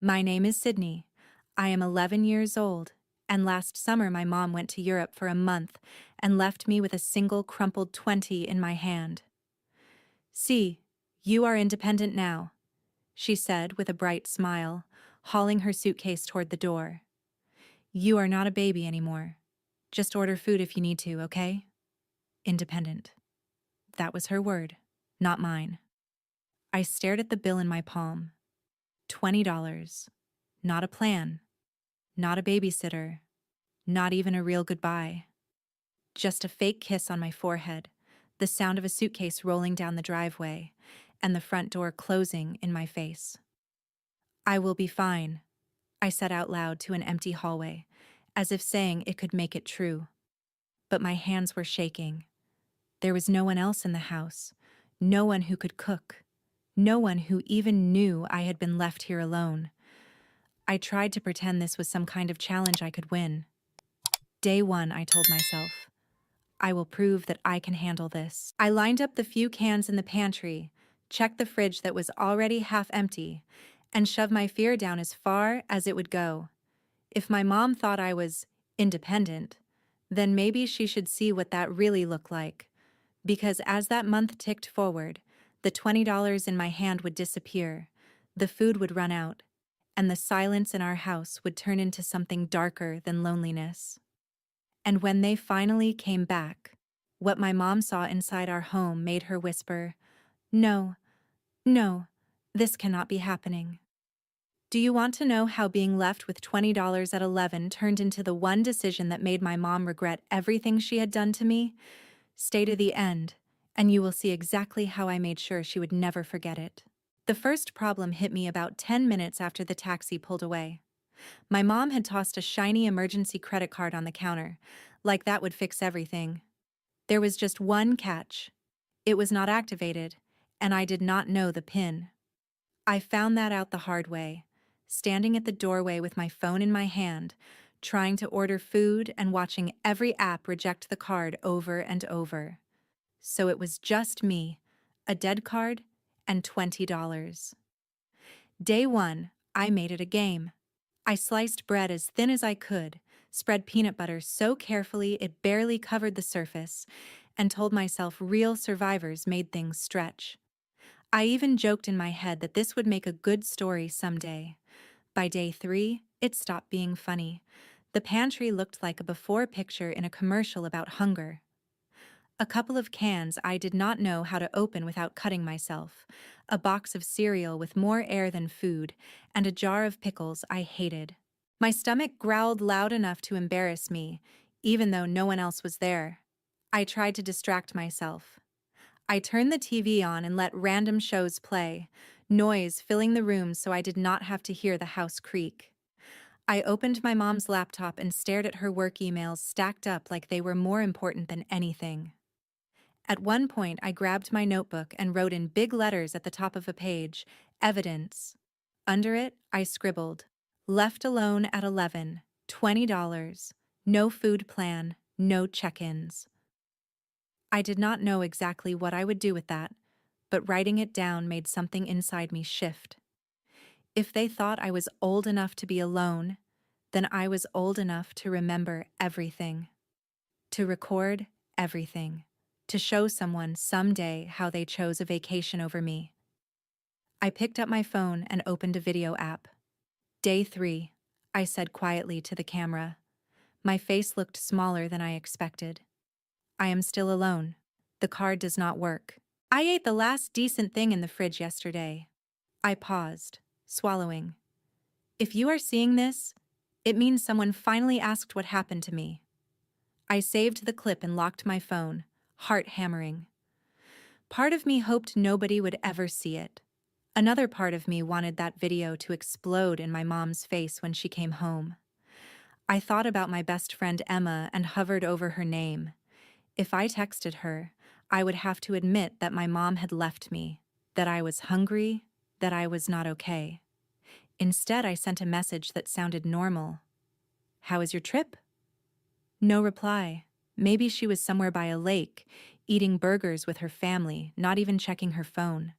My name is Sydney. I am 11 years old, and last summer my mom went to Europe for a month and left me with a single crumpled 20 in my hand. See, you are independent now, she said with a bright smile, hauling her suitcase toward the door. You are not a baby anymore. Just order food if you need to, okay? Independent. That was her word, not mine. I stared at the bill in my palm. $20. Not a plan. Not a babysitter. Not even a real goodbye. Just a fake kiss on my forehead, the sound of a suitcase rolling down the driveway, and the front door closing in my face. I will be fine, I said out loud to an empty hallway, as if saying it could make it true. But my hands were shaking. There was no one else in the house, no one who could cook, no one who even knew I had been left here alone. I tried to pretend this was some kind of challenge I could win. Day one, I told myself. I will prove that I can handle this. I lined up the few cans in the pantry, checked the fridge that was already half empty, and shoved my fear down as far as it would go. If my mom thought I was independent, then maybe she should see what that really looked like. Because as that month ticked forward, the $20 in my hand would disappear, the food would run out, and the silence in our house would turn into something darker than loneliness. And when they finally came back, what my mom saw inside our home made her whisper, "No, no, this cannot be happening." Do you want to know how being left with $20 at 11 turned into the one decision that made my mom regret everything she had done to me? Stay to the end, and you will see exactly how I made sure she would never forget it. The first problem hit me about 10 minutes after the taxi pulled away. My mom had tossed a shiny emergency credit card on the counter, like that would fix everything. There was just one catch. It was not activated, and I did not know the PIN. I found that out the hard way, standing at the doorway with my phone in my hand, trying to order food and watching every app reject the card over and over. So it was just me, a dead card, and $20. Day one, I made it a game. I sliced bread as thin as I could, spread peanut butter so carefully it barely covered the surface, and told myself real survivors made things stretch. I even joked in my head that this would make a good story someday. By day three, it stopped being funny. The pantry looked like a before picture in a commercial about hunger. A couple of cans I did not know how to open without cutting myself, a box of cereal with more air than food, and a jar of pickles I hated. My stomach growled loud enough to embarrass me, even though no one else was there. I tried to distract myself. I turned the TV on and let random shows play, noise filling the room so I did not have to hear the house creak. I opened my mom's laptop and stared at her work emails stacked up like they were more important than anything. At one point, I grabbed my notebook and wrote in big letters at the top of a page, "Evidence." Under it, I scribbled, "Left alone at 11, $20, no food plan, no check-ins." I did not know exactly what I would do with that, but writing it down made something inside me shift. If they thought I was old enough to be alone, then I was old enough to remember everything, to record everything, to show someone someday how they chose a vacation over me. I picked up my phone and opened a video app. Day 3, I said quietly to the camera. My face looked smaller than I expected. I am still alone. The card does not work. I ate the last decent thing in the fridge yesterday. I paused, swallowing. If you are seeing this, it means someone finally asked what happened to me. I saved the clip and locked my phone, heart hammering. Part of me hoped nobody would ever see it. Another part of me wanted that video to explode in my mom's face when she came home. I thought about my best friend Emma and hovered over her name. If I texted her, I would have to admit that my mom had left me, that I was hungry, that I was not okay. Instead, I sent a message that sounded normal. "How was your trip?" No reply. Maybe she was somewhere by a lake, eating burgers with her family, not even checking her phone.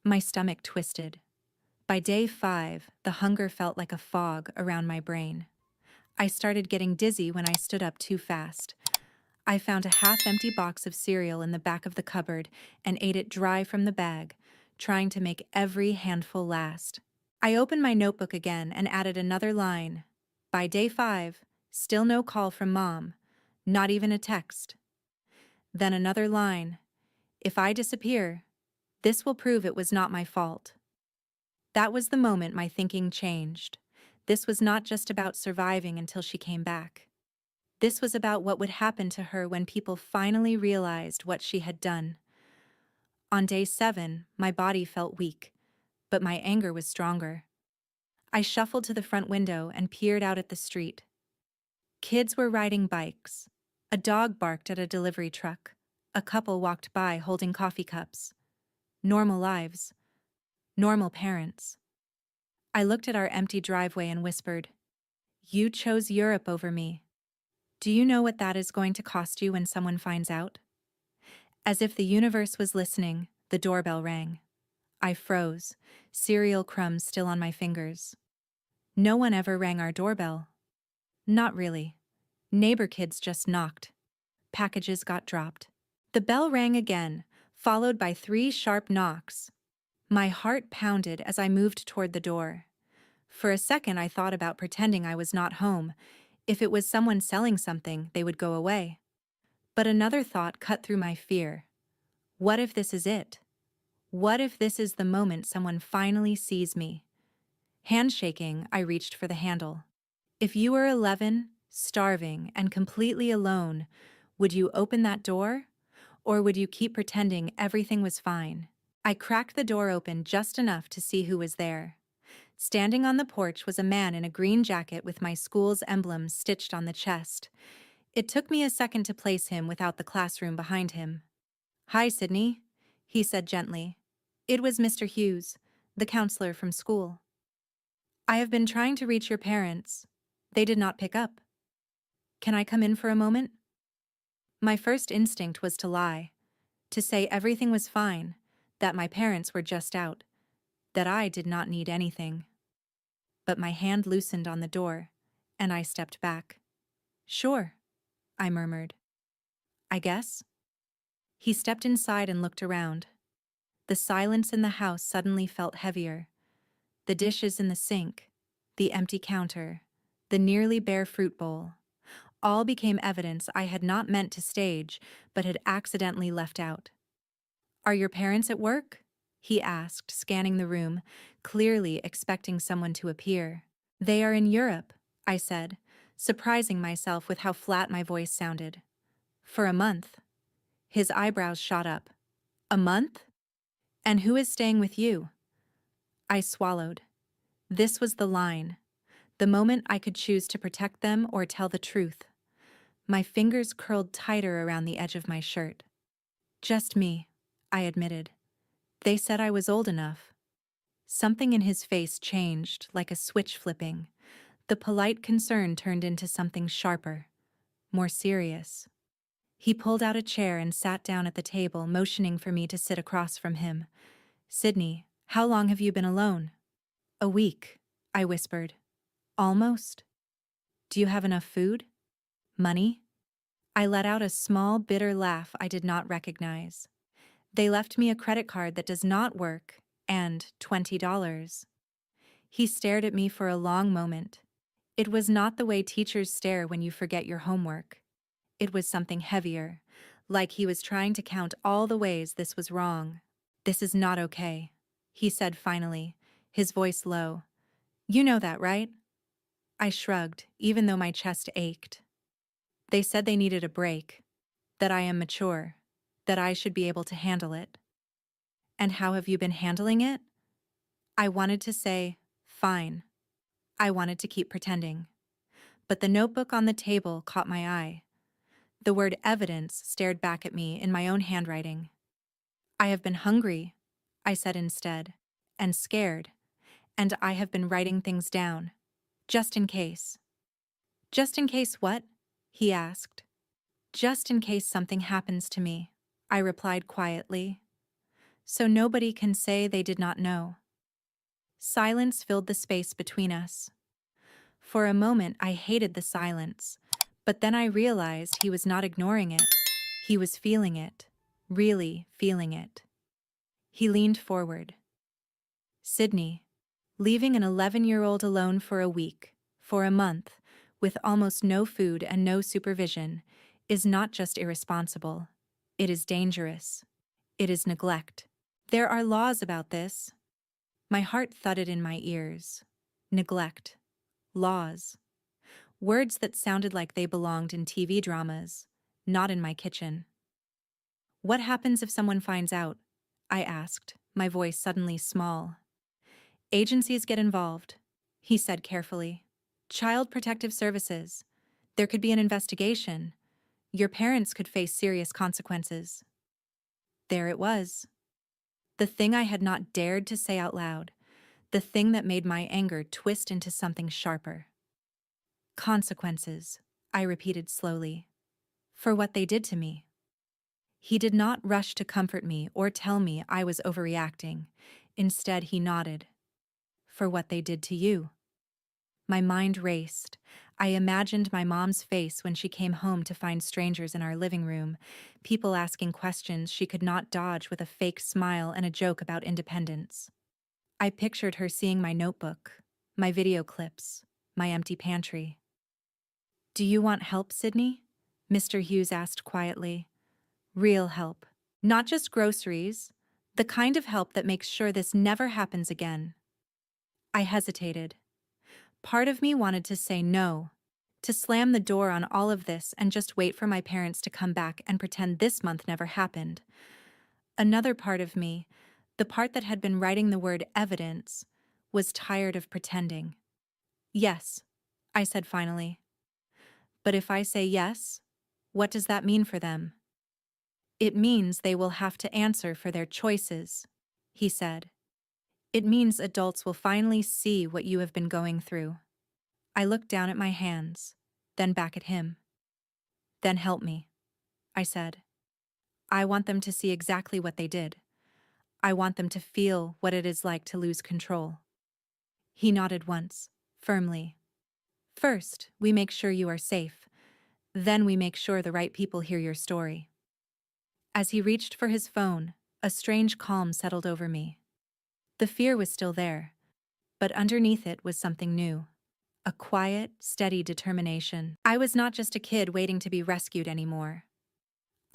My stomach twisted. By day 5, the hunger felt like a fog around my brain. I started getting dizzy when I stood up too fast. I found a half-empty box of cereal in the back of the cupboard and ate it dry from the bag, trying to make every handful last. I opened my notebook again and added another line. By day 5, still no call from Mom, not even a text. Then another line. If I disappear, this will prove it was not my fault. That was the moment my thinking changed. This was not just about surviving until she came back. This was about what would happen to her when people finally realized what she had done. On day 7, my body felt weak, but my anger was stronger. I shuffled to the front window and peered out at the street. Kids were riding bikes. A dog barked at a delivery truck. A couple walked by holding coffee cups. Normal lives. Normal parents. I looked at our empty driveway and whispered, "You chose Europe over me. Do you know what that is going to cost you when someone finds out?" As if the universe was listening, the doorbell rang. I froze, cereal crumbs still on my fingers. No one ever rang our doorbell. Not really. Neighbor kids just knocked. Packages got dropped. The bell rang again, followed by 3 sharp knocks. My heart pounded as I moved toward the door. For a second I thought about pretending I was not home. If it was someone selling something, they would go away. But another thought cut through my fear. What if this is it? What if this is the moment someone finally sees me? Handshaking, I reached for the handle. If you were 11, starving, and completely alone, would you open that door? Or would you keep pretending everything was fine? I cracked the door open just enough to see who was there. Standing on the porch was a man in a green jacket with my school's emblem stitched on the chest. It took me a second to place him without the classroom behind him. "Hi, Sydney," he said gently. It was Mr. Hughes, the counselor from school. "I have been trying to reach your parents. They did not pick up. Can I come in for a moment?" My first instinct was to lie, to say everything was fine, that my parents were just out, that I did not need anything. But my hand loosened on the door, and I stepped back. "Sure," I murmured. "I guess." He stepped inside and looked around. The silence in the house suddenly felt heavier. The dishes in the sink, the empty counter, the nearly bare fruit bowl, all became evidence I had not meant to stage, but had accidentally left out. "Are your parents at work?" he asked, scanning the room, clearly expecting someone to appear. "They are in Europe," I said, surprising myself with how flat my voice sounded. "For a month." His eyebrows shot up. "A month? And who is staying with you?" I swallowed. This was the line, the moment I could choose to protect them or tell the truth. My fingers curled tighter around the edge of my shirt. "Just me," I admitted. "They said I was old enough." Something in his face changed, like a switch flipping. The polite concern turned into something sharper, more serious. He pulled out a chair and sat down at the table, motioning for me to sit across from him. "Sydney, how long have you been alone?" "A week," I whispered. "Almost." "Do you have enough food? Money?" I let out a small, bitter laugh I did not recognize. "They left me a credit card that does not work, and $20. He stared at me for a long moment. It was not the way teachers stare when you forget your homework. It was something heavier, like he was trying to count all the ways this was wrong. "This is not okay," he said finally, his voice low. "You know that, right?" I shrugged, even though my chest ached. "They said they needed a break, that I am mature, that I should be able to handle it." "And how have you been handling it?" I wanted to say, "Fine." I wanted to keep pretending. But the notebook on the table caught my eye. The word evidence stared back at me in my own handwriting. "I have been hungry," I said instead, "and scared, and I have been writing things down, just in case." "Just in case what?" he asked. "Just in case something happens to me," I replied quietly. "So nobody can say they did not know." Silence filled the space between us. For a moment, I hated the silence, but then I realized he was not ignoring it. He was feeling it, really feeling it. He leaned forward. Sydney, leaving an 11-year-old alone for a week, for a month, with almost no food and no supervision, is not just irresponsible. It is dangerous. It is neglect. There are laws about this. My heart thudded in my ears. Neglect. Laws. Words that sounded like they belonged in TV dramas, not in my kitchen. What happens if someone finds out? I asked, my voice suddenly small. Agencies get involved, he said carefully. Child Protective Services. There could be an investigation. Your parents could face serious consequences. There it was. The thing I had not dared to say out loud. The thing that made my anger twist into something sharper. Consequences, I repeated slowly. For what they did to me. He did not rush to comfort me or tell me I was overreacting. Instead, he nodded. For what they did to you. My mind raced. I imagined my mom's face when she came home to find strangers in our living room, people asking questions she could not dodge with a fake smile and a joke about independence. I pictured her seeing my notebook, my video clips, my empty pantry. Do you want help, Sydney? Mr. Hughes asked quietly. Real help. Not just groceries. The kind of help that makes sure this never happens again. I hesitated. Part of me wanted to say no, to slam the door on all of this and just wait for my parents to come back and pretend this month never happened. Another part of me, the part that had been writing the word evidence, was tired of pretending. Yes, I said finally. But if I say yes, what does that mean for them? It means they will have to answer for their choices, he said. It means adults will finally see what you have been going through. I looked down at my hands, then back at him. Then help me, I said. I want them to see exactly what they did. I want them to feel what it is like to lose control. He nodded once, firmly. First, we make sure you are safe. Then we make sure the right people hear your story. As he reached for his phone, a strange calm settled over me. The fear was still there, but underneath it was something new. A quiet, steady determination. I was not just a kid waiting to be rescued anymore.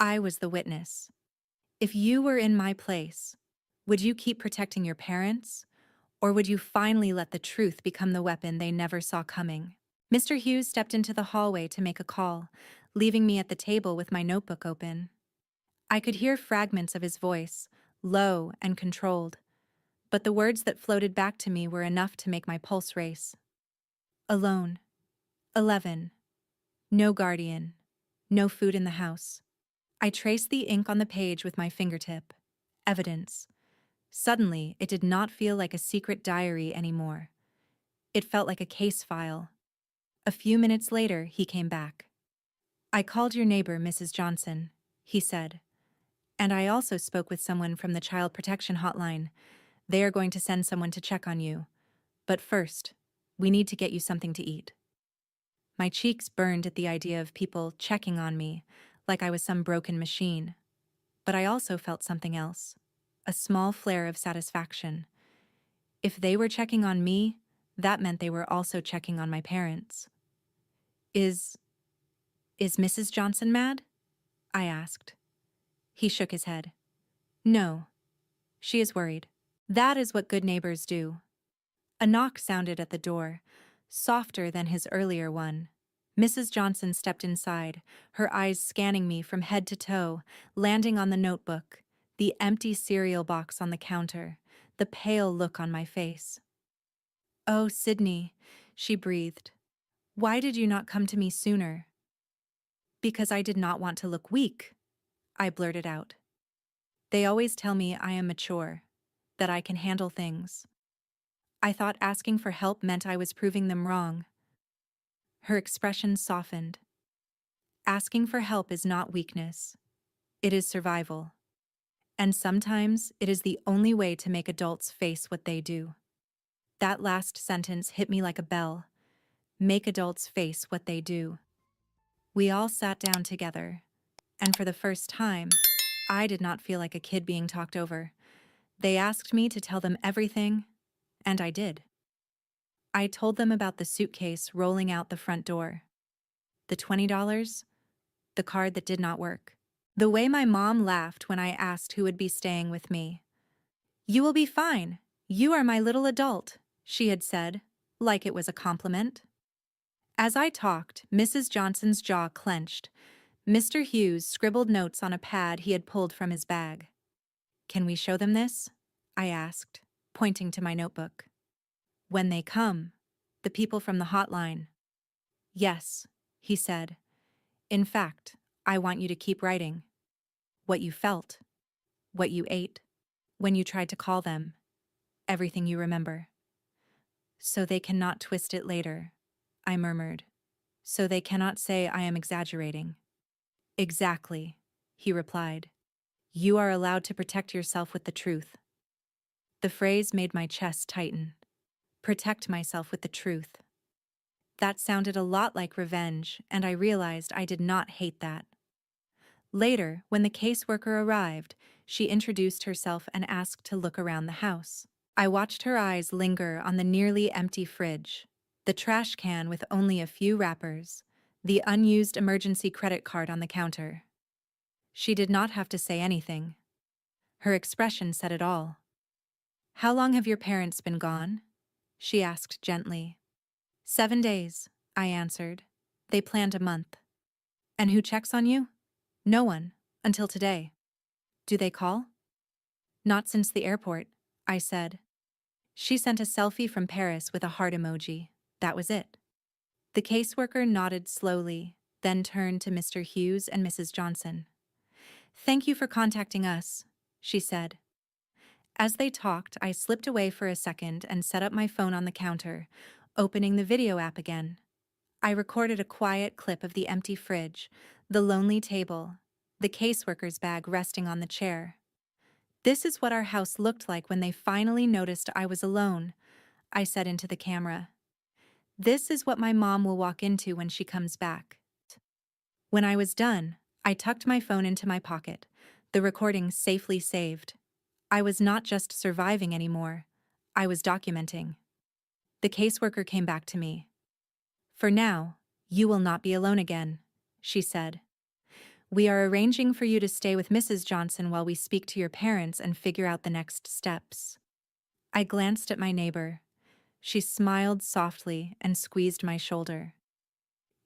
I was the witness. If you were in my place, would you keep protecting your parents? Or would you finally let the truth become the weapon they never saw coming? Mr. Hughes stepped into the hallway to make a call, leaving me at the table with my notebook open. I could hear fragments of his voice, low and controlled, but the words that floated back to me were enough to make my pulse race. Alone. 11. No guardian. No food in the house. I traced the ink on the page with my fingertip. Evidence. Suddenly, it did not feel like a secret diary anymore. It felt like a case file. A few minutes later, he came back. I called your neighbor, Mrs. Johnson, he said. And I also spoke with someone from the Child Protection Hotline. They are going to send someone to check on you. But first, we need to get you something to eat. My cheeks burned at the idea of people checking on me, like I was some broken machine. But I also felt something else, a small flare of satisfaction. If they were checking on me, that meant they were also checking on my parents. Is Mrs. Johnson mad? I asked. He shook his head. No, she is worried. That is what good neighbors do. A knock sounded at the door, softer than his earlier one. Mrs. Johnson stepped inside, her eyes scanning me from head to toe, landing on the notebook, the empty cereal box on the counter, the pale look on my face. Oh, Sydney, she breathed. Why did you not come to me sooner? Because I did not want to look weak, I blurted out. They always tell me I am mature, that I can handle things. I thought asking for help meant I was proving them wrong. Her expression softened. Asking for help is not weakness. It is survival. And sometimes it is the only way to make adults face what they do. That last sentence hit me like a bell. Make adults face what they do. We all sat down together, and for the first time, I did not feel like a kid being talked over. They asked me to tell them everything, and I did. I told them about the suitcase rolling out the front door, the $20, the card that did not work, the way my mom laughed when I asked who would be staying with me. "You will be fine. You are my little adult," she had said, like it was a compliment. As I talked, Mrs. Johnson's jaw clenched. Mr. Hughes scribbled notes on a pad he had pulled from his bag. "Can we show them this?" I asked, pointing to my notebook. "When they come, the people from the hotline." "Yes," he said. "In fact, I want you to keep writing. What you felt, what you ate, when you tried to call them, everything you remember." "So they cannot twist it later," I murmured. "So they cannot say I am exaggerating." "Exactly," he replied. "You are allowed to protect yourself with the truth." The phrase made my chest tighten. Protect myself with the truth. That sounded a lot like revenge, and I realized I did not hate that. Later, when the caseworker arrived, she introduced herself and asked to look around the house. I watched her eyes linger on the nearly empty fridge, the trash can with only a few wrappers, the unused emergency credit card on the counter. She did not have to say anything. Her expression said it all. "How long have your parents been gone?" she asked gently. 7 days, I answered. "They planned a month." "And who checks on you?" "No one, until today." "Do they call?" "Not since the airport," I said. She sent a selfie from Paris with a heart emoji. That was it. The caseworker nodded slowly, then turned to Mr. Hughes and Mrs. Johnson. "Thank you for contacting us," she said. As they talked, I slipped away for a second and set up my phone on the counter, opening the video app again. I recorded a quiet clip of the empty fridge, the lonely table, the caseworker's bag resting on the chair. "This is what our house looked like when they finally noticed I was alone," I said into the camera. "This is what my mom will walk into when she comes back." When I was done, I tucked my phone into my pocket, the recording safely saved. I was not just surviving anymore, I was documenting. The caseworker came back to me. "For now, you will not be alone again," she said. "We are arranging for you to stay with Mrs. Johnson while we speak to your parents and figure out the next steps." I glanced at my neighbor. She smiled softly and squeezed my shoulder.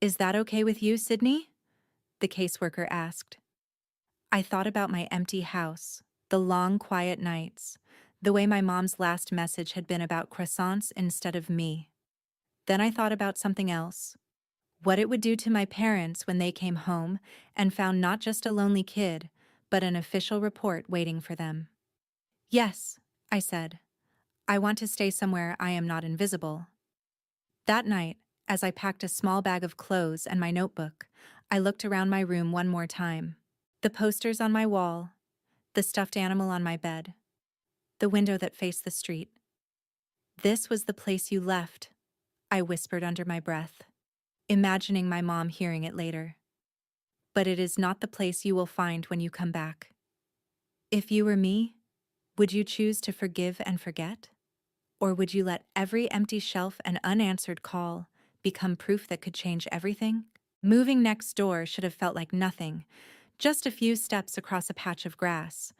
"Is that okay with you, Sydney?" the caseworker asked. I thought about my empty house, the long, quiet nights, the way my mom's last message had been about croissants instead of me. Then I thought about something else. What it would do to my parents when they came home and found not just a lonely kid, but an official report waiting for them. "Yes," I said. "I want to stay somewhere I am not invisible." That night, as I packed a small bag of clothes and my notebook, I looked around my room one more time. The posters on my wall, the stuffed animal on my bed, the window that faced the street. "This was the place you left," I whispered under my breath, imagining my mom hearing it later. "But it is not the place you will find when you come back." If you were me, would you choose to forgive and forget? Or would you let every empty shelf and unanswered call become proof that could change everything? Moving next door should have felt like nothing, just a few steps across a patch of grass.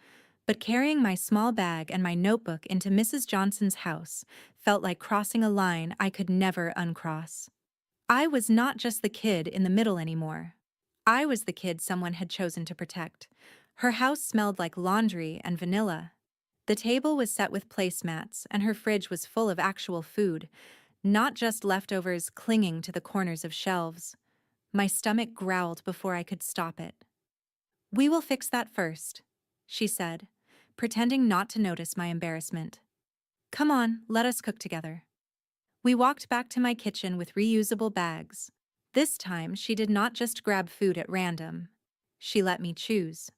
But carrying my small bag and my notebook into Mrs. Johnson's house felt like crossing a line I could never uncross. I was not just the kid in the middle anymore. I was the kid someone had chosen to protect. Her house smelled like laundry and vanilla. The table was set with placemats, and her fridge was full of actual food, not just leftovers clinging to the corners of shelves. My stomach growled before I could stop it. "We will fix that first," she said, pretending not to notice my embarrassment. "Come on, let us cook together." We walked back to my kitchen with reusable bags. This time, she did not just grab food at random. She let me choose.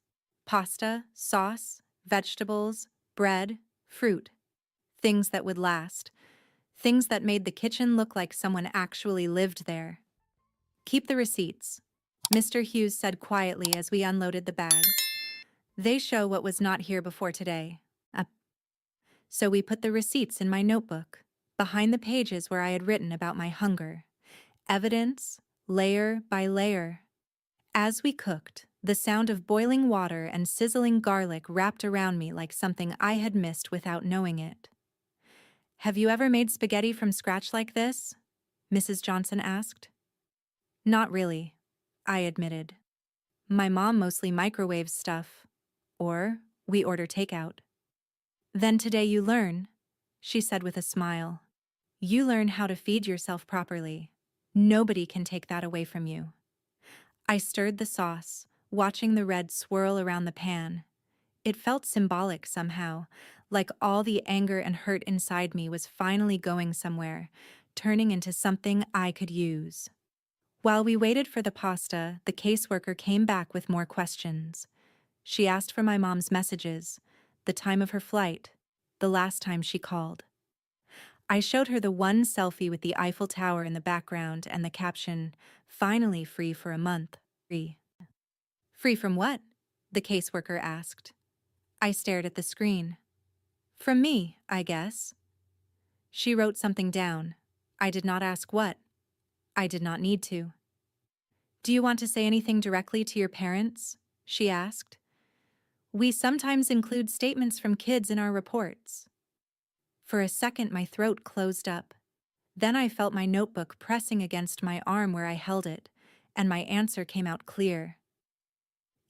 Pasta, sauce, vegetables, bread, fruit. Things that would last. Things that made the kitchen look like someone actually lived there. Keep the receipts, Mr. Hughes said quietly as we unloaded the bags. They show what was not here before today. So we put the receipts in my notebook, behind the pages where I had written about my hunger. Evidence, layer by layer. As we cooked, the sound of boiling water and sizzling garlic wrapped around me like something I had missed without knowing it. Have you ever made spaghetti from scratch like this? Mrs. Johnson asked. Not really, I admitted. My mom mostly microwaves stuff. Or we order takeout. Then today you learn, she said with a smile. You learn how to feed yourself properly. Nobody can take that away from you. I stirred the sauce, watching the red swirl around the pan. It felt symbolic somehow, like all the anger and hurt inside me was finally going somewhere, turning into something I could use. While we waited for the pasta, the caseworker came back with more questions. She asked for my mom's messages, the time of her flight, the last time she called. I showed her the one selfie with the Eiffel Tower in the background and the caption, "Finally free for a month." Free. Free from what? The caseworker asked. I stared at the screen. From me, I guess. She wrote something down. I did not ask what. I did not need to. Do you want to say anything directly to your parents? She asked. We sometimes include statements from kids in our reports. For a second, my throat closed up. Then I felt my notebook pressing against my arm where I held it, and my answer came out clear.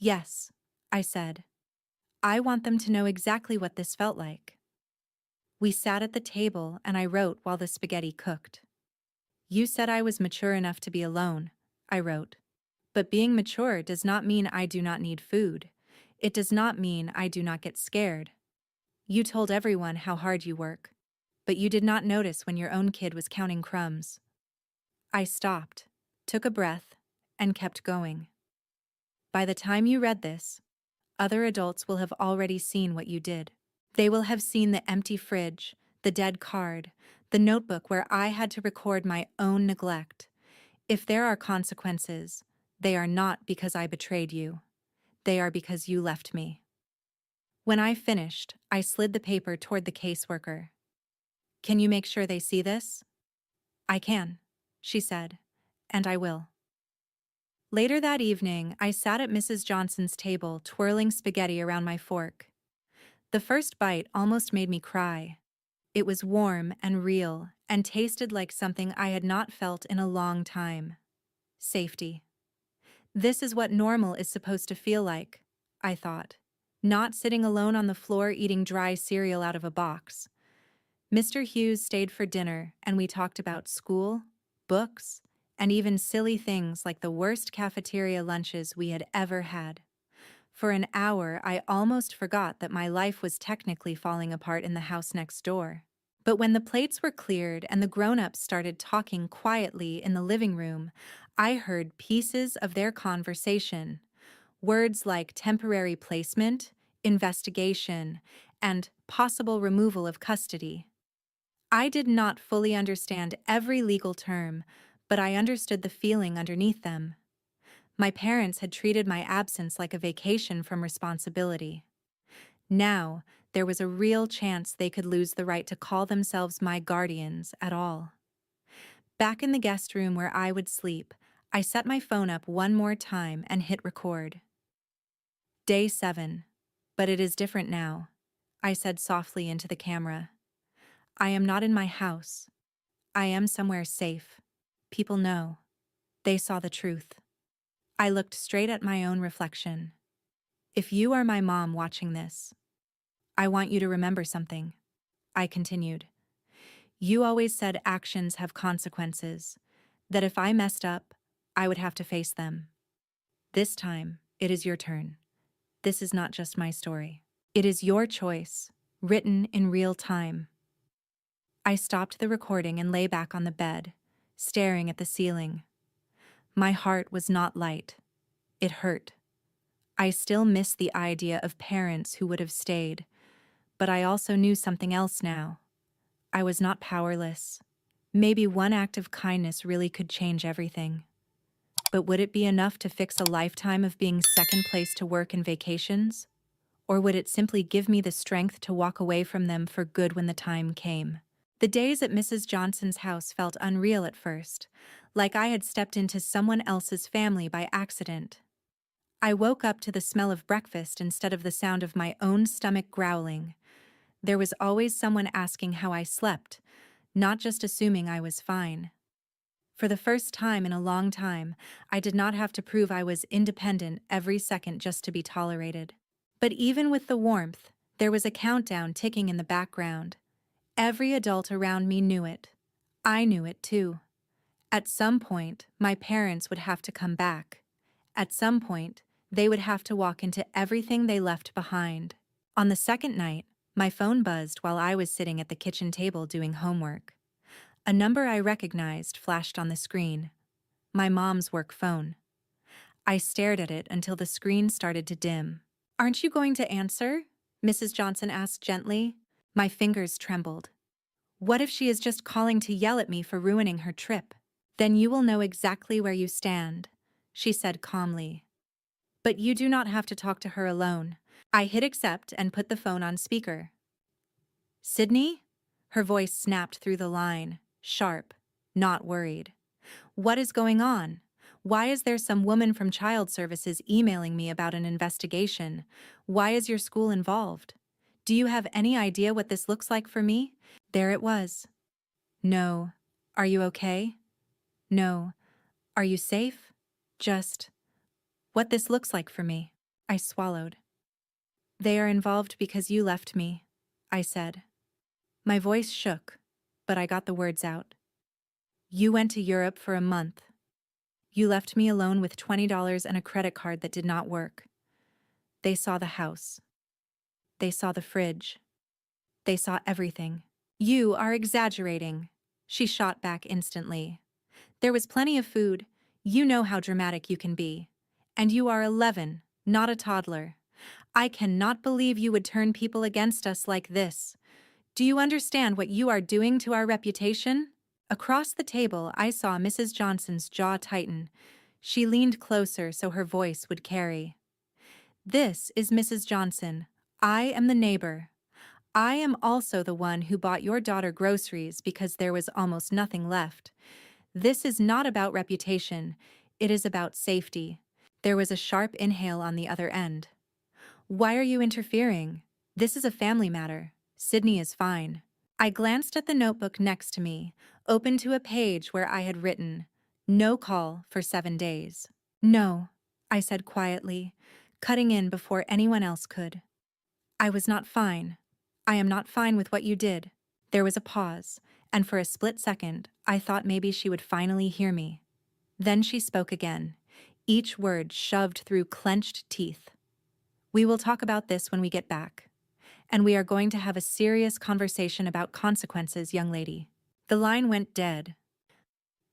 Yes, I said. I want them to know exactly what this felt like. We sat at the table and I wrote while the spaghetti cooked. You said I was mature enough to be alone, I wrote. But being mature does not mean I do not need food. It does not mean I do not get scared. You told everyone how hard you work, but you did not notice when your own kid was counting crumbs. I stopped, took a breath, and kept going. By the time you read this, other adults will have already seen what you did. They will have seen the empty fridge, the dead card, the notebook where I had to record my own neglect. If there are consequences, they are not because I betrayed you. They are because you left me. When I finished, I slid the paper toward the caseworker. Can you make sure they see this? I can, she said, and I will. Later that evening, I sat at Mrs. Johnson's table, twirling spaghetti around my fork. The first bite almost made me cry. It was warm and real, and tasted like something I had not felt in a long time. Safety. This is what normal is supposed to feel like, I thought. Not sitting alone on the floor eating dry cereal out of a box. Mr. Hughes stayed for dinner, and we talked about school, books, and even silly things like the worst cafeteria lunches we had ever had. For an hour, I almost forgot that my life was technically falling apart in the house next door. But when the plates were cleared and the grown-ups started talking quietly in the living room, I heard pieces of their conversation. Words like temporary placement, investigation, and possible removal of custody. I did not fully understand every legal term, but I understood the feeling underneath them. My parents had treated my absence like a vacation from responsibility. Now, there was a real chance they could lose the right to call themselves my guardians at all. Back in the guest room where I would sleep, I set my phone up one more time and hit record. Day 7. But it is different now, I said softly into the camera. I am not in my house. I am somewhere safe. People know. They saw the truth. I looked straight at my own reflection. If you are my mom watching this, I want you to remember something, I continued. You always said actions have consequences, that if I messed up, I would have to face them. This time, it is your turn. This is not just my story. It is your choice, written in real time. I stopped the recording and lay back on the bed, staring at the ceiling. My heart was not light. It hurt. I still missed the idea of parents who would have stayed, but I also knew something else now. I was not powerless. Maybe one act of kindness really could change everything. But would it be enough to fix a lifetime of being second place to work and vacations? Or would it simply give me the strength to walk away from them for good when the time came? The days at Mrs. Johnson's house felt unreal at first, like I had stepped into someone else's family by accident. I woke up to the smell of breakfast instead of the sound of my own stomach growling. There was always someone asking how I slept, not just assuming I was fine. For the first time in a long time, I did not have to prove I was independent every second just to be tolerated. But even with the warmth, there was a countdown ticking in the background. Every adult around me knew it. I knew it too. At some point, my parents would have to come back. At some point, they would have to walk into everything they left behind. On the second night, my phone buzzed while I was sitting at the kitchen table doing homework. A number I recognized flashed on the screen. My mom's work phone. I stared at it until the screen started to dim. "Aren't you going to answer?" Mrs. Johnson asked gently. My fingers trembled. What if she is just calling to yell at me for ruining her trip? "Then you will know exactly where you stand," she said calmly. "But you do not have to talk to her alone." I hit accept and put the phone on speaker. "Sydney?" Her voice snapped through the line, sharp, not worried. "What is going on? Why is there some woman from Child Services emailing me about an investigation? Why is your school involved? Do you have any idea what this looks like for me?" There it was. "No. Are you okay? No. Are you safe? Just what this looks like for me." I swallowed. "They are involved because you left me," I said. My voice shook, but I got the words out. "You went to Europe for a month. You left me alone with $20 and a credit card that did not work. They saw the house. They saw the fridge. They saw everything." "You are exaggerating," she shot back instantly. "There was plenty of food. You know how dramatic you can be. And you are 11, not a toddler. I cannot believe you would turn people against us like this. Do you understand what you are doing to our reputation?" Across the table, I saw Mrs. Johnson's jaw tighten. She leaned closer so her voice would carry. "This is Mrs. Johnson. I am the neighbor. I am also the one who bought your daughter groceries because there was almost nothing left. This is not about reputation. It is about safety." There was a sharp inhale on the other end. "Why are you interfering? This is a family matter. Sydney is fine." I glanced at the notebook next to me, open to a page where I had written, "No call for 7 days." "No," I said quietly, cutting in before anyone else could. "I was not fine. I am not fine with what you did." There was a pause, and for a split second, I thought maybe she would finally hear me. Then she spoke again, each word shoved through clenched teeth. "We will talk about this when we get back. And we are going to have a serious conversation about consequences, young lady." The line went dead.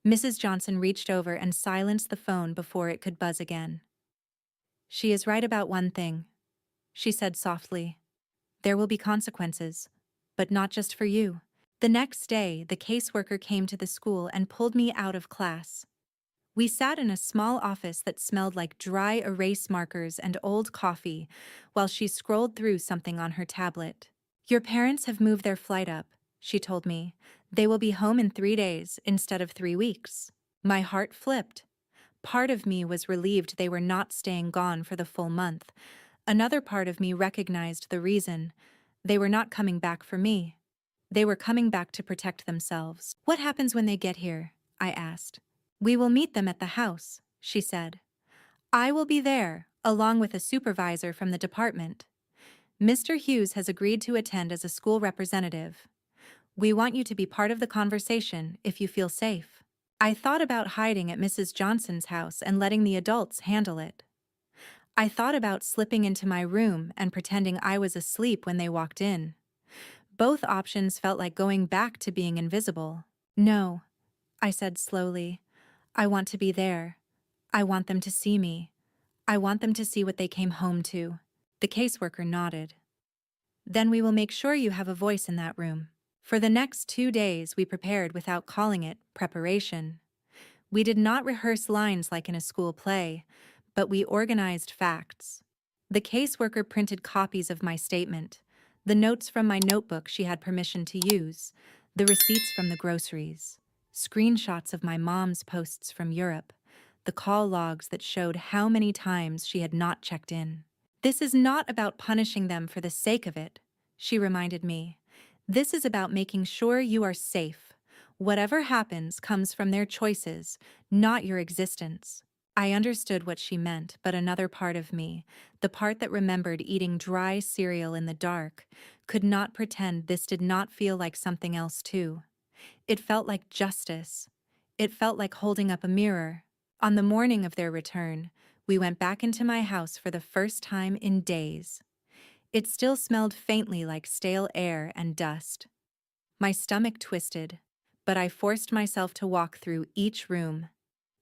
Mrs. Johnson reached over and silenced the phone before it could buzz again. "She is right about one thing," she said softly. "There will be consequences, but not just for you." The next day, the caseworker came to the school and pulled me out of class. We sat in a small office that smelled like dry erase markers and old coffee while she scrolled through something on her tablet. "Your parents have moved their flight up," she told me. "They will be home in 3 days instead of 3 weeks." My heart flipped. Part of me was relieved they were not staying gone for the full month. Another part of me recognized the reason. They were not coming back for me. They were coming back to protect themselves. "What happens when they get here?" I asked. "We will meet them at the house," she said. "I will be there, along with a supervisor from the department. Mr. Hughes has agreed to attend as a school representative. We want you to be part of the conversation if you feel safe." I thought about hiding at Mrs. Johnson's house and letting the adults handle it. I thought about slipping into my room and pretending I was asleep when they walked in. Both options felt like going back to being invisible. "No," I said slowly. "I want to be there. I want them to see me. I want them to see what they came home to." The caseworker nodded. "Then we will make sure you have a voice in that room." For the next 2 days, we prepared without calling it preparation. We did not rehearse lines like in a school play, but we organized facts. The caseworker printed copies of my statement, the notes from my notebook she had permission to use, the receipts from the groceries, screenshots of my mom's posts from Europe, the call logs that showed how many times she had not checked in. This is not about punishing them for the sake of it, she reminded me. This is about making sure you are safe. Whatever happens comes from their choices, not your existence. I understood what she meant, but another part of me, the part that remembered eating dry cereal in the dark, could not pretend this did not feel like something else too. It felt like justice. It felt like holding up a mirror. On the morning of their return, we went back into my house for the first time in days. It still smelled faintly like stale air and dust. My stomach twisted, but I forced myself to walk through each room.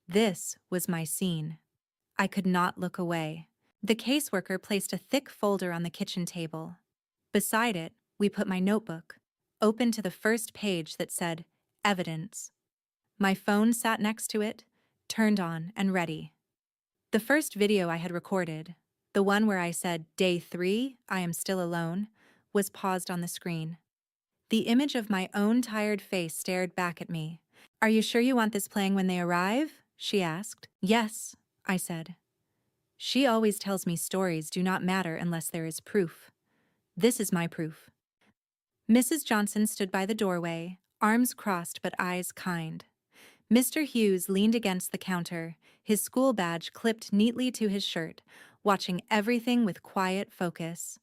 This was my scene. I could not look away. The caseworker placed a thick folder on the kitchen table. Beside it, we put my notebook, open to the first page that said, Evidence. My phone sat next to it, turned on and ready. The first video I had recorded, the one where I said, Day 3, I am still alone, was paused on the screen. The image of my own tired face stared back at me. Are you sure you want this playing when they arrive? She asked. Yes, I said. She always tells me stories do not matter unless there is proof. This is my proof. Mrs. Johnson stood by the doorway, arms crossed but eyes kind. Mr. Hughes leaned against the counter, his school badge clipped neatly to his shirt, watching everything with quiet focus.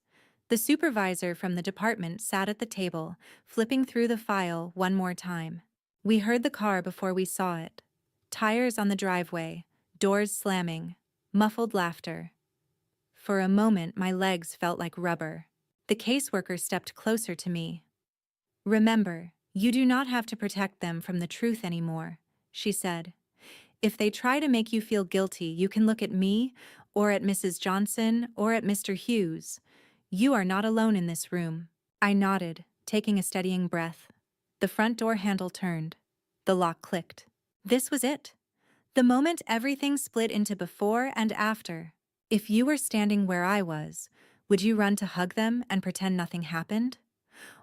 The supervisor from the department sat at the table, flipping through the file one more time. We heard the car before we saw it. Tires on the driveway, doors slamming, muffled laughter. For a moment, my legs felt like rubber. The caseworker stepped closer to me. Remember, you do not have to protect them from the truth anymore, she said. If they try to make you feel guilty, you can look at me, or at Mrs. Johnson, or at Mr. Hughes. You are not alone in this room. I nodded, taking a steadying breath. The front door handle turned. The lock clicked. This was it. The moment everything split into before and after. If you were standing where I was, would you run to hug them and pretend nothing happened?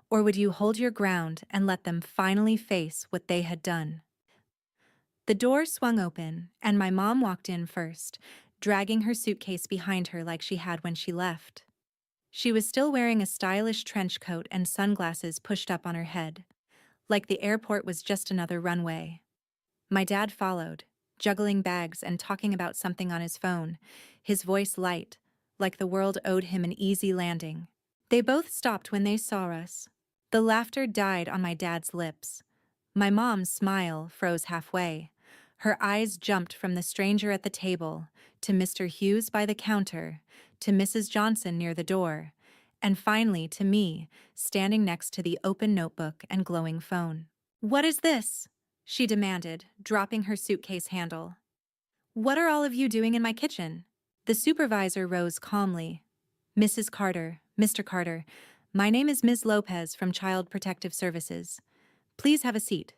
Or would you hold your ground and let them finally face what they had done? The door swung open, and my mom walked in first, dragging her suitcase behind her like she had when she left. She was still wearing a stylish trench coat and sunglasses pushed up on her head, like the airport was just another runway. My dad followed, juggling bags and talking about something on his phone, his voice light, like the world owed him an easy landing. They both stopped when they saw us. The laughter died on my dad's lips. My mom's smile froze halfway. Her eyes jumped from the stranger at the table, to Mr. Hughes by the counter, to Mrs. Johnson near the door, and finally to me, standing next to the open notebook and glowing phone. "What is this?" she demanded, dropping her suitcase handle. "What are all of you doing in my kitchen?" The supervisor rose calmly. "Mrs. Carter, Mr. Carter, my name is Ms. Lopez from Child Protective Services. Please have a seat.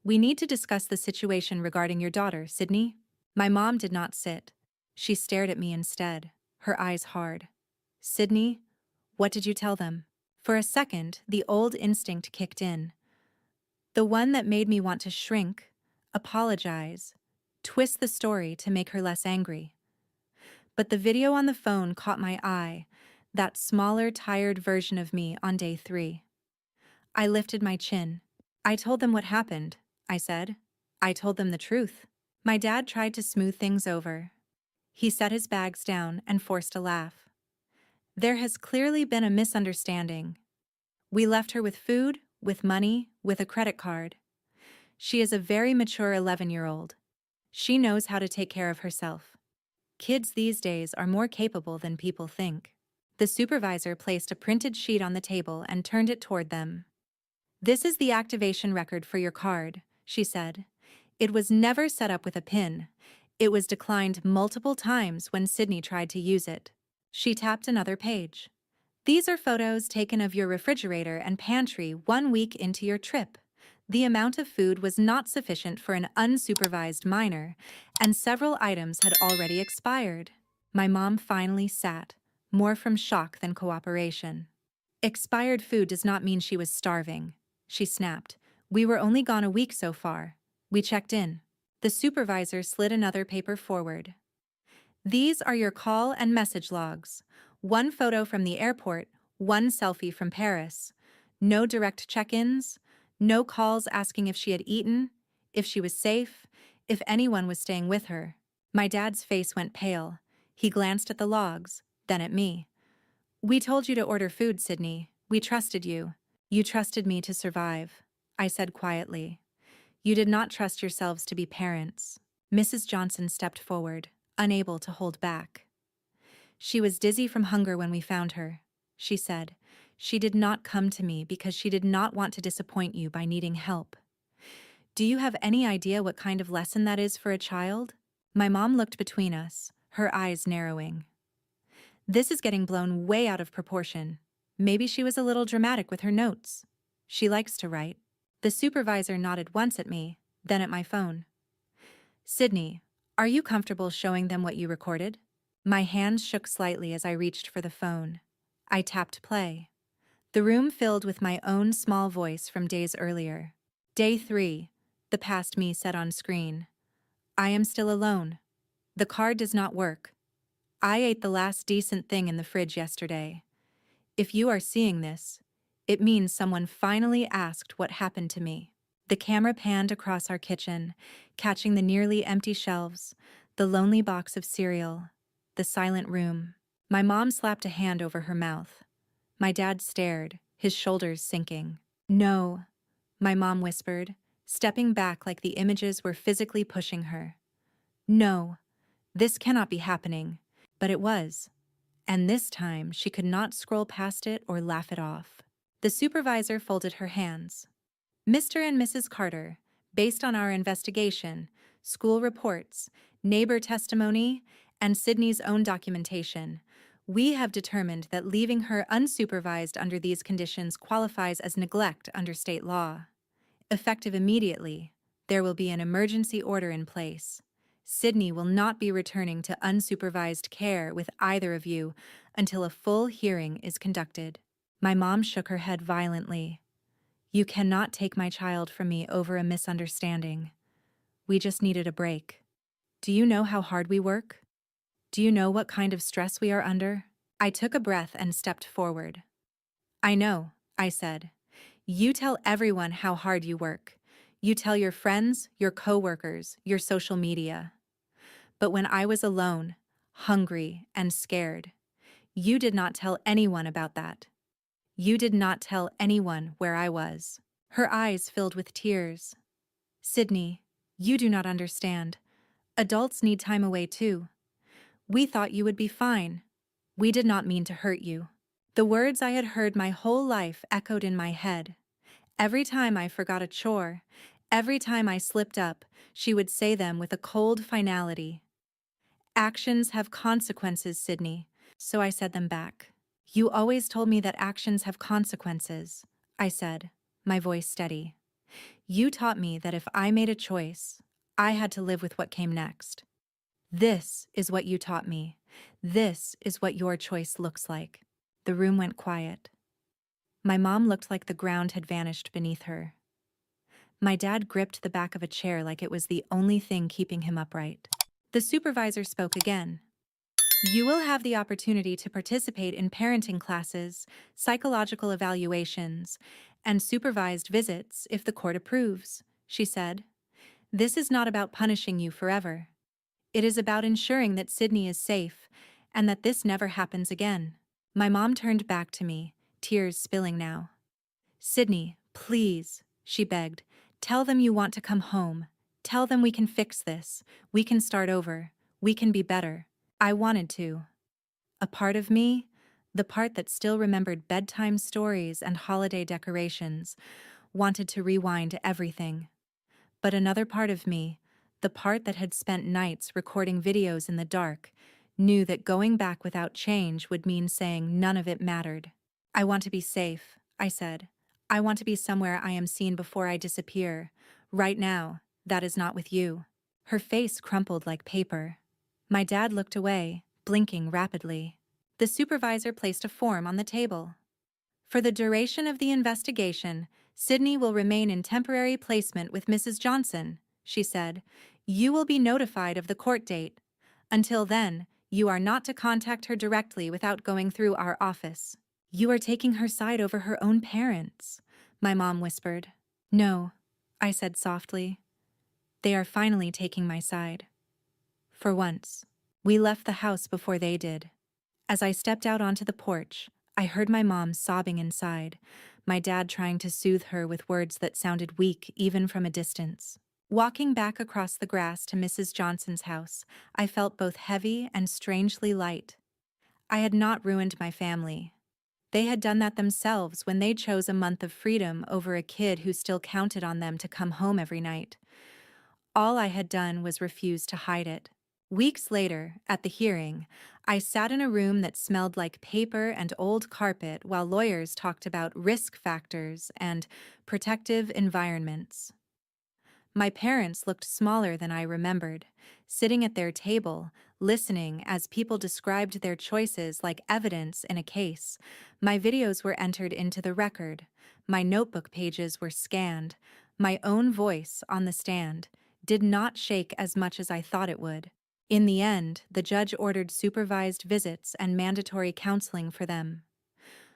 We need to discuss the situation regarding your daughter, Sydney." My mom did not sit. She stared at me instead, her eyes hard. "Sydney, what did you tell them?" For a second, the old instinct kicked in. The one that made me want to shrink, apologize, twist the story to make her less angry. But the video on the phone caught my eye, that smaller, tired version of me on day 3. I lifted my chin. "I told them what happened," I said. "I told them the truth." My dad tried to smooth things over. He set his bags down and forced a laugh. "There has clearly been a misunderstanding. We left her with food, with money, with a credit card. She is a very mature 11-year-old. She knows how to take care of herself. Kids these days are more capable than people think." The supervisor placed a printed sheet on the table and turned it toward them. "This is the activation record for your card," she said. "It was never set up with a PIN. It was declined multiple times when Sydney tried to use it." She tapped another page. These are photos taken of your refrigerator and pantry 1 week into your trip. The amount of food was not sufficient for an unsupervised minor, and several items had already expired. My mom finally sat, more from shock than cooperation. Expired food does not mean she was starving, she snapped. We were only gone a week so far. We checked in. The supervisor slid another paper forward. These are your call and message logs. One photo from the airport, one selfie from Paris. No direct check-ins, no calls asking if she had eaten, if she was safe, if anyone was staying with her. My dad's face went pale. He glanced at the logs, then at me. We told you to order food, Sydney. We trusted you. You trusted me to survive, I said quietly. You did not trust yourselves to be parents. Mrs. Johnson stepped forward, unable to hold back. She was dizzy from hunger when we found her, she said. She did not come to me because she did not want to disappoint you by needing help. Do you have any idea what kind of lesson that is for a child? My mom looked between us, her eyes narrowing. This is getting blown way out of proportion. Maybe she was a little dramatic with her notes. She likes to write. The supervisor nodded once at me, then at my phone. Sydney, are you comfortable showing them what you recorded? My hands shook slightly as I reached for the phone. I tapped play. The room filled with my own small voice from days earlier. Day 3, the past me said on screen. I am still alone. The card does not work. I ate the last decent thing in the fridge yesterday. If you are seeing this, it means someone finally asked what happened to me. The camera panned across our kitchen, catching the nearly empty shelves, the lonely box of cereal, the silent room. My mom slapped a hand over her mouth. My dad stared, his shoulders sinking. No, my mom whispered, stepping back like the images were physically pushing her. No, this cannot be happening. But it was. And this time she could not scroll past it or laugh it off. The supervisor folded her hands. Mr. and Mrs. Carter, based on our investigation, school reports, neighbor testimony, and Sydney's own documentation, we have determined that leaving her unsupervised under these conditions qualifies as neglect under state law. Effective immediately, there will be an emergency order in place. Sydney will not be returning to unsupervised care with either of you until a full hearing is conducted. My mom shook her head violently. You cannot take my child from me over a misunderstanding. We just needed a break. Do you know how hard we work? Do you know what kind of stress we are under? I took a breath and stepped forward. I know, I said. You tell everyone how hard you work. You tell your friends, your coworkers, your social media. But when I was alone, hungry, and scared, you did not tell anyone about that. You did not tell anyone where I was. Her eyes filled with tears. Sydney, you do not understand. Adults need time away too. We thought you would be fine. We did not mean to hurt you. The words I had heard my whole life echoed in my head. Every time I forgot a chore, every time I slipped up, she would say them with a cold finality. Actions have consequences, Sydney, so I said them back. You always told me that actions have consequences, I said, my voice steady. You taught me that if I made a choice, I had to live with what came next. This is what you taught me. This is what your choice looks like. The room went quiet. My mom looked like the ground had vanished beneath her. My dad gripped the back of a chair like it was the only thing keeping him upright. The supervisor spoke again. You will have the opportunity to participate in parenting classes, psychological evaluations, and supervised visits if the court approves, she said. This is not about punishing you forever. It is about ensuring that Sydney is safe and that this never happens again. My mom turned back to me, tears spilling now. Sydney, please, she begged, tell them you want to come home. Tell them we can fix this. We can start over. We can be better. I wanted to. A part of me, the part that still remembered bedtime stories and holiday decorations, wanted to rewind everything. But another part of me, the part that had spent nights recording videos in the dark, knew that going back without change would mean saying none of it mattered. I want to be safe, I said. I want to be somewhere I am seen before I disappear. Right now, that is not with you. Her face crumpled like paper. My dad looked away, blinking rapidly. The supervisor placed a form on the table. For the duration of the investigation, Sydney will remain in temporary placement with Mrs. Johnson, she said. You will be notified of the court date. Until then, you are not to contact her directly without going through our office. You are taking her side over her own parents, my mom whispered. No, I said softly. They are finally taking my side. For once. We left the house before they did. As I stepped out onto the porch, I heard my mom sobbing inside, my dad trying to soothe her with words that sounded weak even from a distance. Walking back across the grass to Mrs. Johnson's house, I felt both heavy and strangely light. I had not ruined my family. They had done that themselves when they chose a month of freedom over a kid who still counted on them to come home every night. All I had done was refuse to hide it. Weeks later, at the hearing, I sat in a room that smelled like paper and old carpet while lawyers talked about risk factors and protective environments. My parents looked smaller than I remembered, sitting at their table, listening as people described their choices like evidence in a case. My videos were entered into the record. My notebook pages were scanned. My own voice on the stand did not shake as much as I thought it would. In the end, the judge ordered supervised visits and mandatory counseling for them.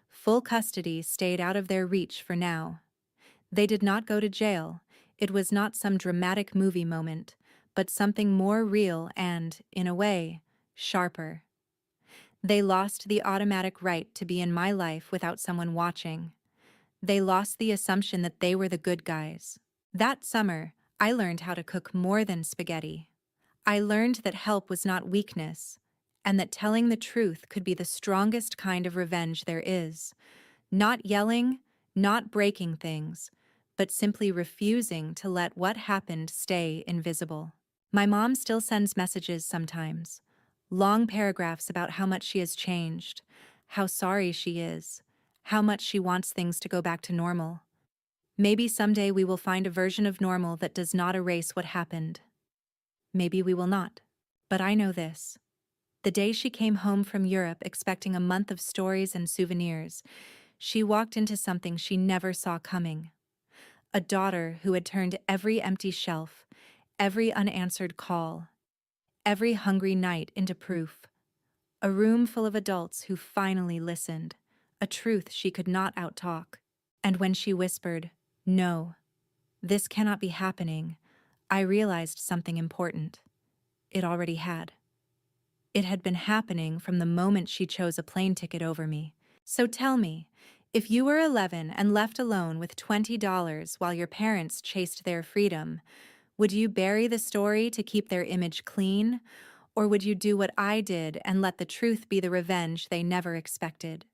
Full custody stayed out of their reach for now. They did not go to jail. It was not some dramatic movie moment, but something more real and, in a way, sharper. They lost the automatic right to be in my life without someone watching. They lost the assumption that they were the good guys. That summer, I learned how to cook more than spaghetti. I learned that help was not weakness, and that telling the truth could be the strongest kind of revenge there is. Not yelling, not breaking things, but simply refusing to let what happened stay invisible. My mom still sends messages sometimes, long paragraphs about how much she has changed, how sorry she is, how much she wants things to go back to normal. Maybe someday we will find a version of normal that does not erase what happened. Maybe we will not. But I know this. The day she came home from Europe expecting a month of stories and souvenirs, she walked into something she never saw coming. A daughter who had turned every empty shelf, every unanswered call, every hungry night into proof. A room full of adults who finally listened, a truth she could not outtalk. And when she whispered, "No, this cannot be happening," I realized something important. It already had. It had been happening from the moment she chose a plane ticket over me. So tell me, if you were 11 and left alone with $20 while your parents chased their freedom, would you bury the story to keep their image clean, or would you do what I did and let the truth be the revenge they never expected?